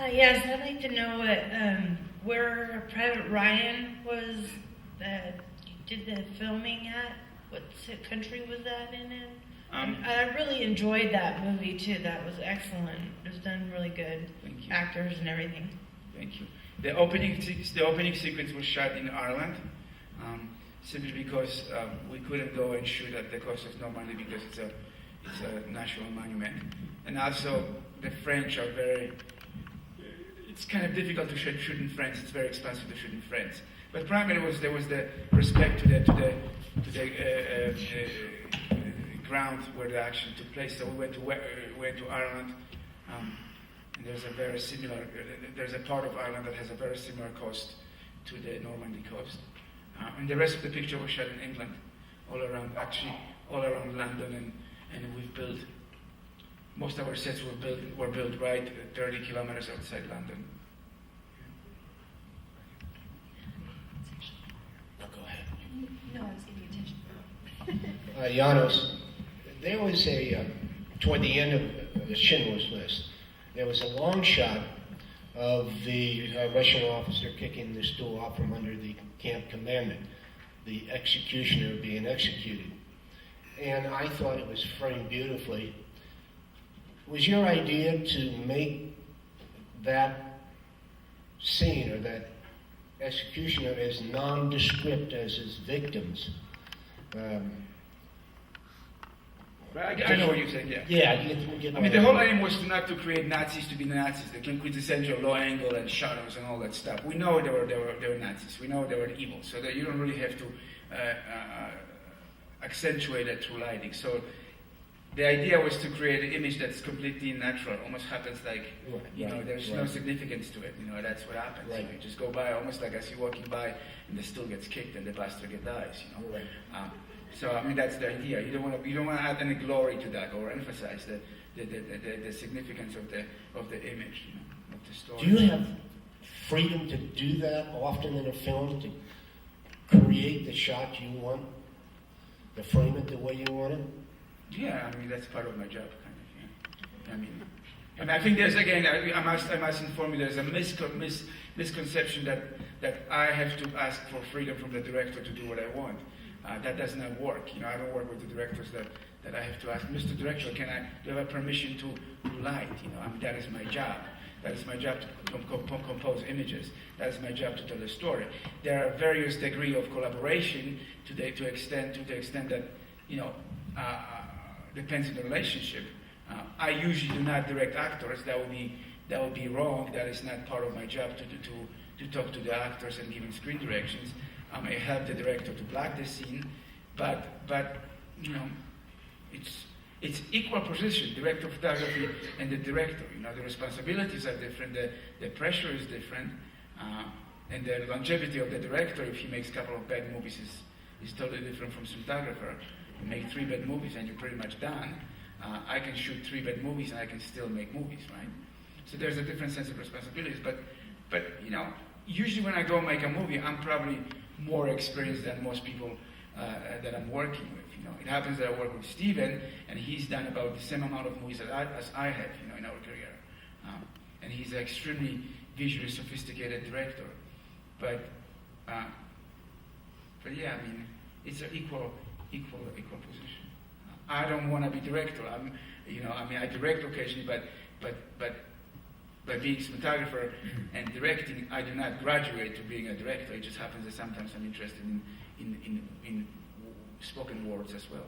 Yes, I'd like to know where Private Ryan was that you did the filming at. What country was that in? And I really enjoyed that movie too. That was excellent. It was done really good. Thank you. Actors and everything. Thank you. The opening sequence was shot in Ireland, simply because we couldn't go and shoot at the coast of Normandy because it's a national monument, and also the French are very. It's kind of difficult to shoot in France. It's very expensive to shoot in France. But primarily there was the respect to the ground where the action took place. So we went to Ireland. And there's a part of Ireland that has a very similar coast to the Normandy coast. And the rest of the picture was shot in England, all around London, and we've built, most of our sets were built right 30 kilometers outside London. No, go ahead. No, I was giving you attention. Janusz, there was toward the end of the Schindler's List, there was a long shot of the Russian officer kicking the stool off from under the camp commandant, the executioner being executed. And I thought it was framed beautifully. Was your idea to make that scene or that executioner as nondescript as his victims? I know what you're saying, yeah. Yeah. The whole aim was not to create Nazis to be Nazis, the quintessential low angle and shadows and all that stuff. We know they were Nazis. We know they were evil, so that you don't really have to accentuate it through lighting. So the idea was to create an image that's completely natural, almost happens like, there's no significance to it. That's what happens. Right. You just go by, almost like as you're walking by, and the stool gets kicked and the bastard dies. Right. So that's the idea. You don't want to add any glory to that or emphasize the significance of the image, of the story. Do you have freedom to do that often in a film, to create the shot you want, to frame it the way you want it? Yeah, that's part of my job, kind of. Yeah. I think there's, again, I must inform you, there's a misconception that I have to ask for freedom from the director to do what I want. That does not work. I don't work with the directors that I have to ask, Mr. Director, do you have permission to light? That is my job. That is my job to compose images. That is my job to tell a story. There are various degrees of collaboration to the extent that, depends on the relationship. I usually do not direct actors. That would be wrong. That is not part of my job to talk to the actors and give them screen directions. I may help the director to block the scene, but it's equal position, director of photography and the director. The responsibilities are different, the pressure is different, and the longevity of the director, if he makes a couple of bad movies, is totally different from cinematographer. You make 3 bad movies and you're pretty much done. I can shoot 3 bad movies and I can still make movies, right? So there's a different sense of responsibilities, but usually when I go make a movie, I'm probably more experienced than most people that I'm working with. It happens that I work with Steven, and he's done about the same amount of movies as I have, in our career. And he's an extremely visually sophisticated director. But yeah, it's an equal position. I don't want to be director. I direct occasionally, but by being cinematographer and directing, I do not graduate to being a director. It just happens that sometimes I'm interested in spoken words as well.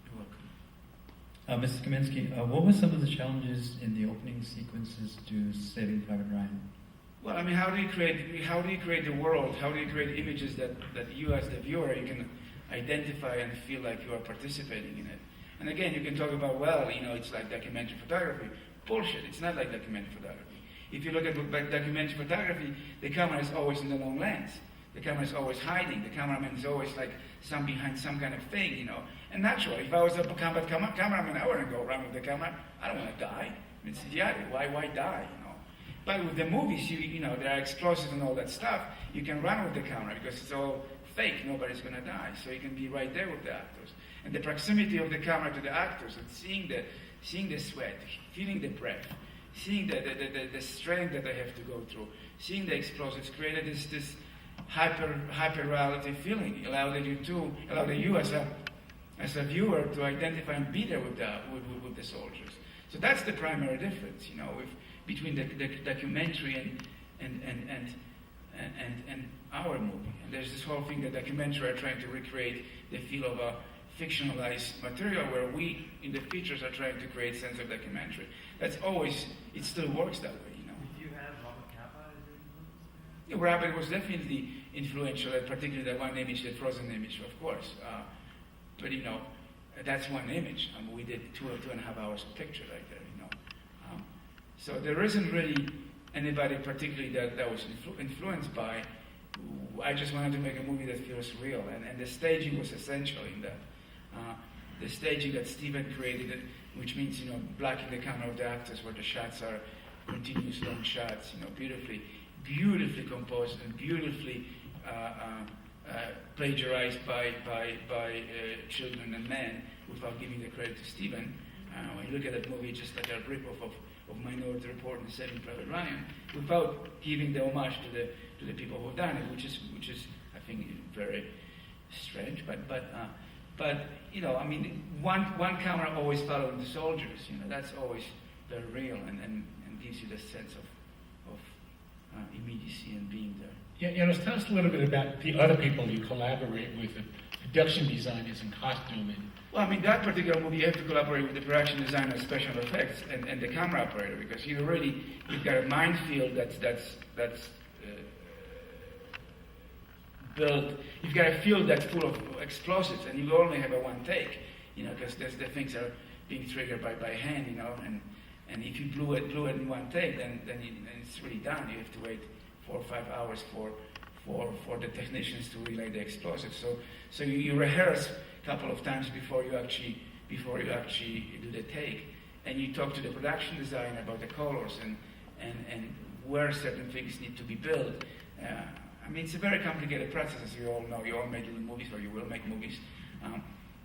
You're welcome. Mr. Kaminski, what were some of the challenges in the opening sequences to Saving Private Ryan? Well, how do you create the world? How do you create images that you as the viewer, you can identify and feel like you are participating in it? And again, you can talk about, it's like documentary photography. Bullshit, it's not like documentary photography. If you look at documentary photography, the camera is always in the long lens. The camera is always hiding. The cameraman is always like behind some kind of thing, And naturally, if I was a combat cameraman, I wouldn't go around with the camera. I don't want to die. It's idiotic. Why die, But with the movies, there are explosives and all that stuff. You can run with the camera because it's all fake. Nobody's going to die. So you can be right there with the actors. And the proximity of the camera to the actors and seeing the sweat, feeling the breath, seeing the strength that they have to go through, seeing the explosives created this hyper reality feeling, allowed you as a viewer to identify and be there with the soldiers. So that's the primary difference, you know, between the documentary and our movie. And there's this whole thing that documentary are trying to recreate the feel of a fictionalized material, where we in the features are trying to create sense of documentary. That's always, it still works that way, you know. Did you have Robert Capa as your influence? Yeah, Robert was definitely influential, particularly that one image, the frozen image, of course. But you know, that's one image. I mean, we did 2.5 hours of picture right there, you know. So there isn't really anybody particularly that was influenced by. I just wanted to make a movie that feels real, and the staging was essential in that. The staging that Steven created, which means, you know, blocking the camera of the actors, where the shots are continuous long shots, you know, beautifully composed and beautifully plagiarized by children and men, without giving the credit to Steven. When you look at that movie, just like a rip-off of Minority Report and Saving Private Ryan, without giving the homage to the people who've done it, which is I think very strange. But you know, I mean, one camera always following the soldiers. You know, that's always very real and gives you the sense of immediacy and being there. Yeah, Janusz, tell us a little bit about the other people you collaborate with, the production designers and costuming. Well, I mean, that particular movie, you have to collaborate with the production designer, special effects, and the camera operator, because you've got a minefield that's built. You've got a field that's full of explosives, and you only have a one take, you know, because the things are being triggered by hand, you know, and if you blew it in one take, then it's really done. You have to wait 4 or 5 hours for the technicians to relay the explosives. So you rehearse a couple of times before you actually do the take, and you talk to the production designer about the colors and where certain things need to be built. I mean, it's a very complicated process, as you all know. You all made little movies, or you will make movies.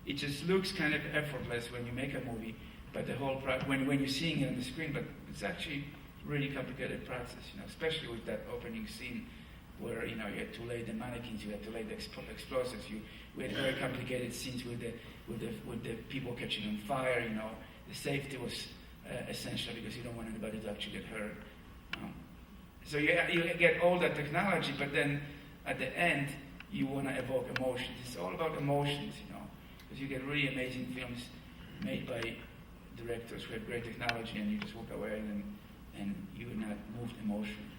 It just looks kind of effortless when you make a movie, but the whole when you're seeing it on the screen, but it's actually really complicated process, you know, especially with that opening scene where, you know, you had to lay the mannequins, you had to lay the explosives. We had very complicated scenes with the people catching on fire. You know, the safety was essential, because you don't want anybody to actually get hurt. So you get all that technology, but then at the end you want to evoke emotions. It's all about emotions, you know, because you get really amazing films made by directors who have great technology, and you just walk away and you're not moved emotionally.